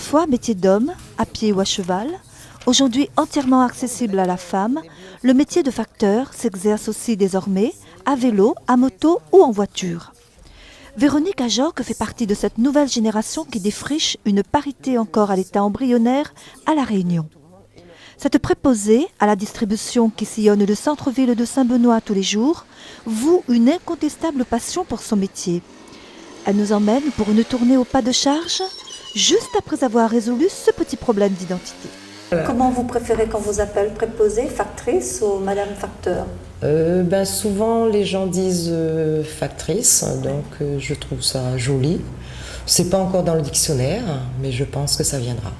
Autrefois métier d'homme, à pied ou à cheval, aujourd'hui entièrement accessible à la femme, le métier de facteur s'exerce aussi désormais à vélo, à moto ou en voiture. Véronique Ajorque fait partie de cette nouvelle génération qui défriche une parité encore à l'état embryonnaire à La Réunion. Cette préposée à la distribution qui sillonne le centre-ville de Saint-Benoît tous les jours voue une incontestable passion pour son métier. Elle nous emmène pour une tournée au pas de charge, juste après avoir résolu ce petit problème d'identité. Comment vous préférez qu'on vous appelle préposée, factrice ou madame facteur? Souvent les gens disent factrice, donc je trouve ça joli. C'est pas encore dans le dictionnaire, mais je pense que ça viendra.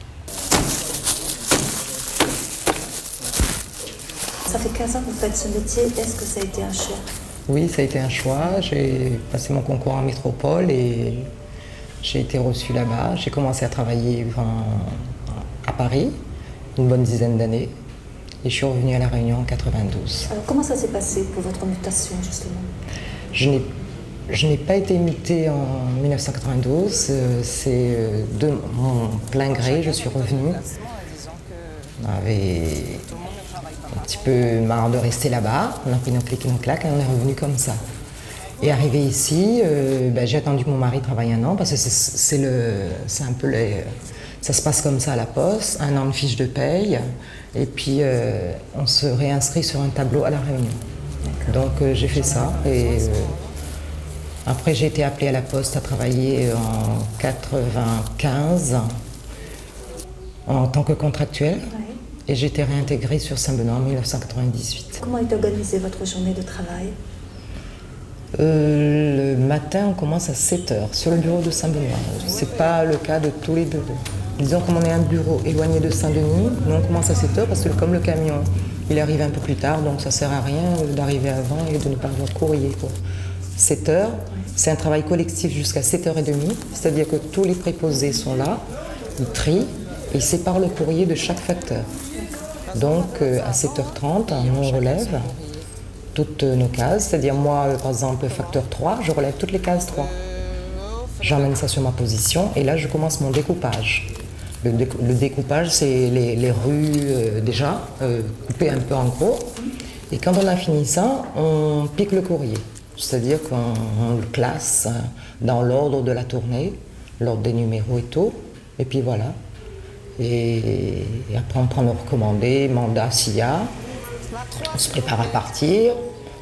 Ça fait 15 ans que vous faites ce métier, est-ce que ça a été un choix? Oui, ça a été un choix. J'ai passé mon concours en métropole et j'ai été reçue là-bas. J'ai commencé à travailler à Paris, une bonne dizaine d'années. Et je suis revenue à La Réunion en 92. Alors, comment ça s'est passé pour votre mutation, justement? Je n'ai pas été mutée en 1992. C'est de mon plein gré, je suis revenue. J'avais un petit peu marre de rester là-bas. On a pris nos clics et nos claques et on est revenu comme ça. Et arrivé ici, j'ai attendu que mon mari travaille un an parce que c'est un peu ça se passe comme ça à la poste, un an de fiche de paye, et puis on se réinscrit sur un tableau à La Réunion. Donc j'ai fait ça, et après j'ai été appelée à la poste à travailler en 95 en tant que contractuelle, et j'ai été réintégrée sur Saint-Benoît en 1998. Comment est organisée votre journée de travail? Le matin, on commence à 7h sur le bureau de Saint-Benoît. Ce n'est pas le cas de tous les deux. Disons comme on est un bureau éloigné de Saint-Denis, nous on commence à 7h parce que comme le camion il arrive un peu plus tard, donc ça ne sert à rien d'arriver avant et de ne pas avoir de courrier. 7h, c'est un travail collectif jusqu'à 7h30, c'est-à-dire que tous les préposés sont là, ils trient et ils séparent le courrier de chaque facteur. Donc à 7h30, on relève toutes nos cases, c'est-à-dire moi, par exemple, facteur 3, je relève toutes les cases 3. J'emmène ça sur ma position et là, je commence mon découpage. Le découpage, c'est les rues déjà, coupées un peu en gros. Et quand on a fini ça, on pique le courrier. C'est-à-dire qu'on le classe dans l'ordre de la tournée, l'ordre des numéros et tout. Et puis voilà. Et après, on prend le recommandé, mandat s'il y a. On se prépare à partir.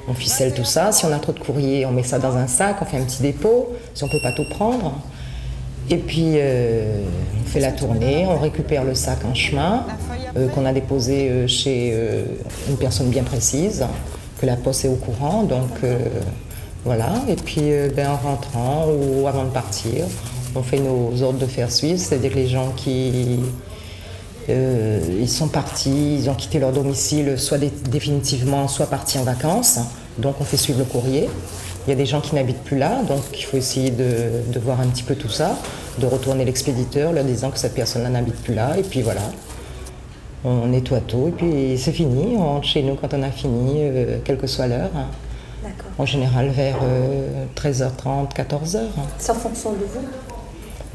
On ficelle tout ça. Si on a trop de courrier, on met ça dans un sac, on fait un petit dépôt. Si on ne peut pas tout prendre. Et puis, on fait la tournée, on récupère le sac en chemin, qu'on a déposé chez une personne bien précise, que la poste est au courant. Donc, voilà. Et puis, en rentrant ou avant de partir, on fait nos ordres de faire suivre, c'est-à-dire que les gens qui ils sont partis, ils ont quitté leur domicile, soit définitivement, soit partis en vacances. Donc, on fait suivre le courrier. Il y a des gens qui n'habitent plus là, donc il faut essayer de voir un petit peu tout ça, de retourner l'expéditeur, leur disant que cette personne-là n'habite plus là, et puis voilà. On nettoie tout, et puis c'est fini. On rentre chez nous quand on a fini, quelle que soit l'heure. D'accord. En général vers 13h30, 14h. C'est en fonction de vous?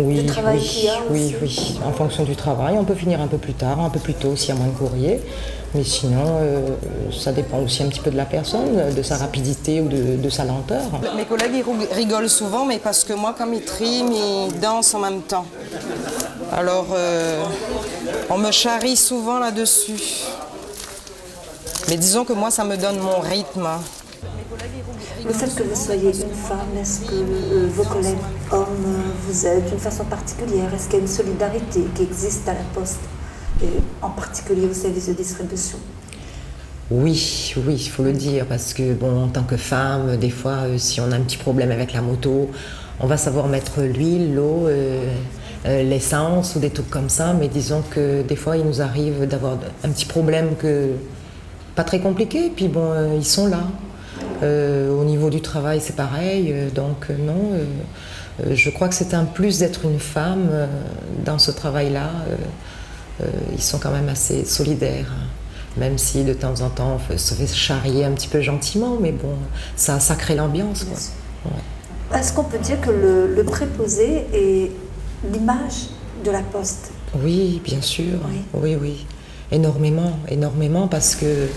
Oui, du travail qu'il y a aussi. oui, en fonction du travail. On peut finir un peu plus tard, un peu plus tôt s'il y a moins de courrier. Mais sinon, ça dépend aussi un petit peu de la personne, de sa rapidité ou de sa lenteur. Mes collègues ils rigolent souvent, mais parce que moi, comme ils triment, ils dansent en même temps. Alors, on me charrie souvent là-dessus. Mais disons que moi, ça me donne mon rythme. Le fait que vous soyez une femme, est-ce que vos collègues hommes vous aident d'une façon particulière? Est-ce qu'il y a une solidarité qui existe à la Poste, et en particulier au service de distribution? Oui, il faut le dire, parce que bon, en tant que femme, des fois, si on a un petit problème avec la moto, on va savoir mettre l'huile, l'eau, l'essence ou des trucs comme ça, mais disons que des fois, il nous arrive d'avoir un petit problème pas très compliqué, puis bon, ils sont là. Au niveau du travail, c'est pareil, donc non, je crois que c'est un plus d'être une femme dans ce travail-là. Ils sont quand même assez solidaires, même si de temps en temps on se fait charrier un petit peu gentiment, mais bon, ça crée l'ambiance. Ouais. Est-ce qu'on peut dire que le préposé est l'image de la Poste? Oui, bien sûr. Oui, oui. Énormément, énormément, parce que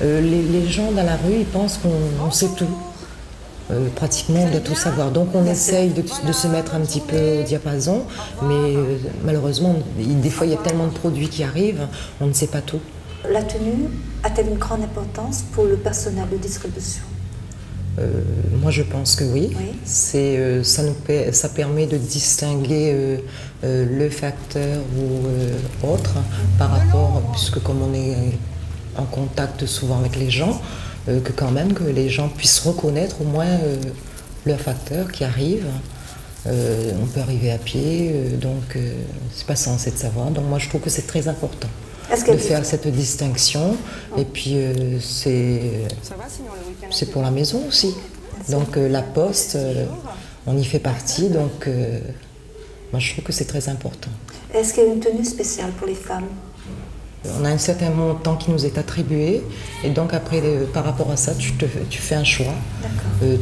les gens dans la rue, ils pensent qu'on sait tout. Pratiquement de tout savoir. Donc on essaye de se mettre un petit peu au diapason, mais malheureusement, des fois il y a tellement de produits qui arrivent, on ne sait pas tout. La tenue a-t-elle une grande importance pour le personnel de distribution? Moi je pense que oui. Ça permet de distinguer le facteur ou autre par rapport, puisque comme on est en contact souvent avec les gens, que quand même que les gens puissent reconnaître au moins le facteur qui arrive. On peut arriver à pied, donc c'est pas censé de savoir. Donc moi je trouve que c'est très important de faire cette distinction. Et puis c'est pour la maison aussi. Donc la poste, on y fait partie. Donc moi je trouve que c'est très important. Est-ce qu'il y a une tenue spéciale pour les femmes? On a un certain montant qui nous est attribué et donc après par rapport à ça tu fais un choix.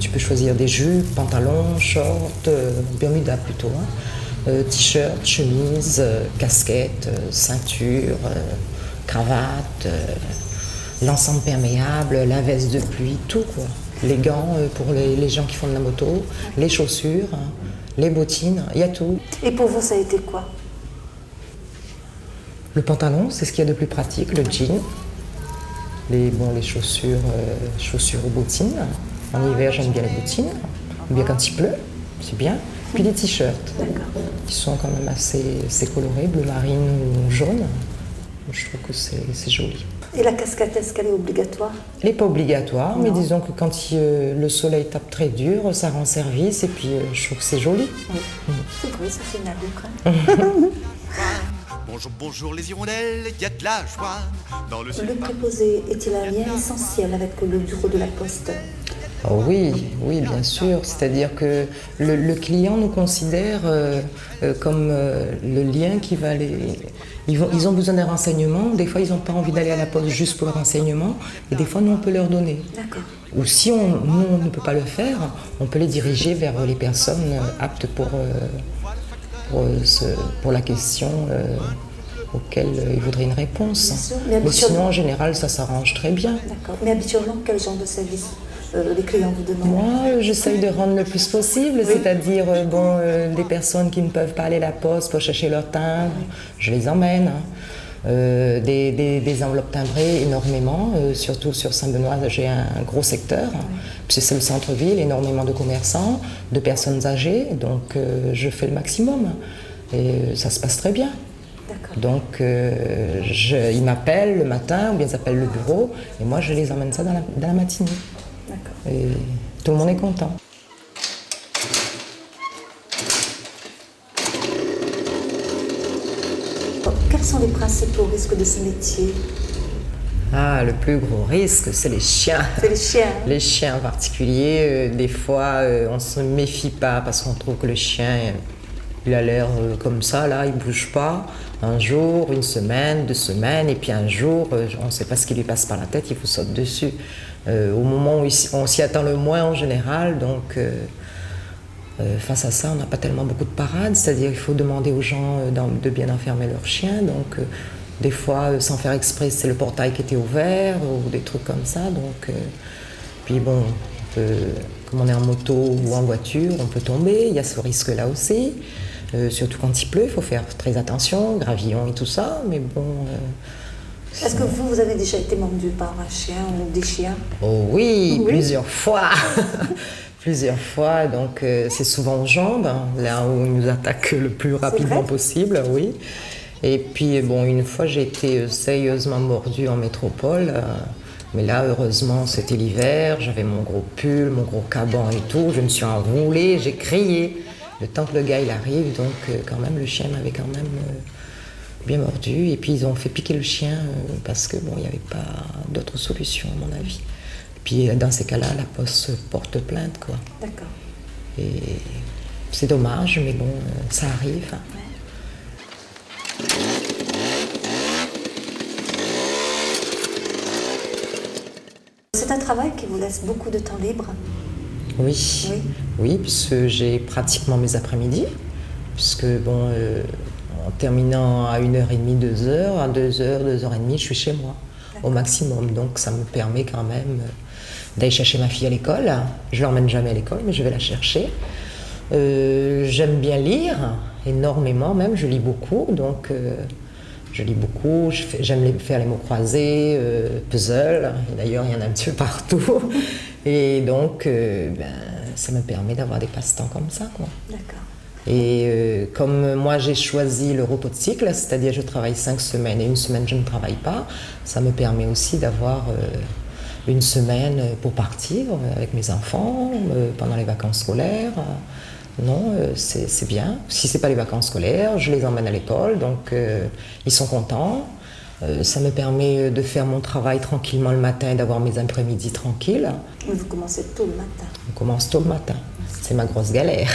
Tu peux choisir des jupes, pantalons, shorts, bermuda plutôt, t-shirt, chemise, casquette, ceinture, cravate, l'ensemble perméable, la veste de pluie, tout quoi. Les gants pour les gens qui font de la moto, les chaussures, les bottines, il y a tout. Et pour vous ça a été quoi? Le pantalon, c'est ce qu'il y a de plus pratique, le jean, les chaussures, chaussures ou bottines. En hiver, j'aime bien les bottines, ou bien quand il pleut, c'est bien. Puis les t-shirts, qui sont quand même assez colorés, bleu marine ou jaune. Je trouve que c'est joli. Et la casquette, est-ce qu'elle est obligatoire? Elle n'est pas obligatoire, mais disons que quand le soleil tape très dur, ça rend service et puis je trouve que c'est joli. Oui. C'est vrai, ça fait une Bonjour, bonjour les hirondelles, il y a de la joie dans le Le préposé est-il un lien essentiel avec le bureau de la poste? Oh oui, oui, bien sûr. C'est-à-dire que le client nous considère comme le lien qui va les... Ils ont besoin d'un renseignement. Des fois, ils n'ont pas envie d'aller à la poste juste pour le renseignement. Et des fois, nous, on peut leur donner. D'accord. Ou si nous, on ne peut pas le faire, on peut les diriger vers les personnes aptes pour la question auquel ils voudraient une réponse. Mais sinon, en général, ça s'arrange très bien. D'accord. Mais habituellement, quel genre de service les clients vous demandent? Moi, j'essaye de rendre le plus possible, c'est-à-dire des personnes qui ne peuvent pas aller à la poste pour chercher leur timbre, je les emmène. Des enveloppes timbrées énormément, surtout sur Saint-Benoît, j'ai un gros secteur, puis c'est le centre-ville, énormément de commerçants, de personnes âgées, donc je fais le maximum et ça se passe très bien. Donc ils m'appellent le matin ou bien ils appellent le bureau et moi je les emmène ça dans la matinée. Et tout le monde est content. Quels sont les principaux risques de ce métier? Ah, le plus gros risque, c'est les chiens. C'est les chiens. Les chiens en particulier, des fois, on ne se méfie pas parce qu'on trouve que le chien, il a l'air comme ça, là, il ne bouge pas. Un jour, une semaine, 2 semaines, et puis un jour, on ne sait pas ce qui lui passe par la tête, il vous saute dessus. Au moment où on s'y attend le moins en général, donc face à ça, on n'a pas tellement beaucoup de parades, c'est-à-dire qu'il faut demander aux gens de bien enfermer leurs chiens, donc des fois, sans faire exprès, c'est le portail qui était ouvert, ou des trucs comme ça, donc puis bon, comme on est en moto ou en voiture, on peut tomber, il y a ce risque-là aussi, surtout quand il pleut, il faut faire très attention, gravillon et tout ça, mais bon... Est-ce que vous avez déjà été mordu par un chien ou des chiens? Oh oui, plusieurs fois. Plusieurs fois, donc c'est souvent aux jambes, hein, là où ils nous attaquent le plus rapidement possible, oui. Et puis bon, une fois j'ai été sérieusement mordue en métropole, mais là heureusement c'était l'hiver, j'avais mon gros pull, mon gros caban et tout, je me suis enroulée, j'ai crié. Le temps que le gars il arrive, donc quand même le chien m'avait quand même bien mordu. Et puis ils ont fait piquer le chien parce que bon, il n'y avait pas d'autre solution à mon avis. Et puis dans ces cas-là, la poste porte plainte, quoi. D'accord. Et c'est dommage, mais bon, ça arrive. C'est un travail qui vous laisse beaucoup de temps libre? Oui, puisque j'ai pratiquement mes après-midi, puisque bon, Terminant à 1h30, 2h, à 2h, 2h30, je suis chez moi, au maximum. Donc ça me permet quand même d'aller chercher ma fille à l'école. Je ne l'emmène jamais à l'école, mais je vais la chercher. J'aime bien lire, énormément même, je lis beaucoup. Donc je lis beaucoup, j'aime faire les mots croisés, puzzle. D'ailleurs, il y en a un petit peu partout. Et donc, ça me permet d'avoir des passe-temps comme ça, quoi. D'accord. Et comme moi j'ai choisi le repos de cycle, c'est-à-dire je travaille 5 semaines et une semaine je ne travaille pas, ça me permet aussi d'avoir une semaine pour partir avec mes enfants pendant les vacances scolaires. Non, c'est bien. Si ce n'est pas les vacances scolaires, je les emmène à l'école, donc ils sont contents. Ça me permet de faire mon travail tranquillement le matin et d'avoir mes après-midi tranquilles. Mais vous commencez tôt le matin. On commence tôt le matin. C'est ma grosse galère.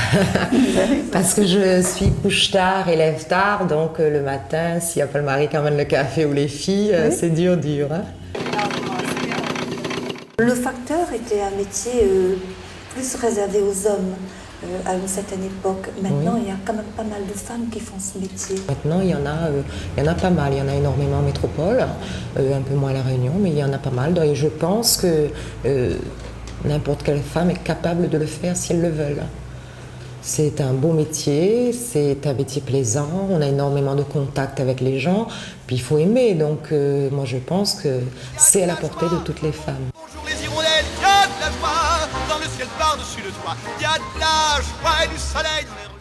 Parce que je suis couche-tard et lève tard, donc le matin, s'il n'y a pas le mari qui emmène le café ou les filles, c'est dur. Hein. Le facteur était un métier plus réservé aux hommes à une certaine époque. Maintenant, il y a quand même pas mal de femmes qui font ce métier. Maintenant, il y en a pas mal. Il y en a énormément en métropole, un peu moins à La Réunion, mais il y en a pas mal. Et je pense que n'importe quelle femme est capable de le faire si elle le veut. C'est un beau métier, c'est un métier plaisant, on a énormément de contacts avec les gens, puis il faut aimer. Donc moi je pense que c'est à la portée de toutes les femmes. Bonjour les hirondelles, il y a de la joie dans le ciel par-dessus le toit. Il y a de la joie et du soleil dans les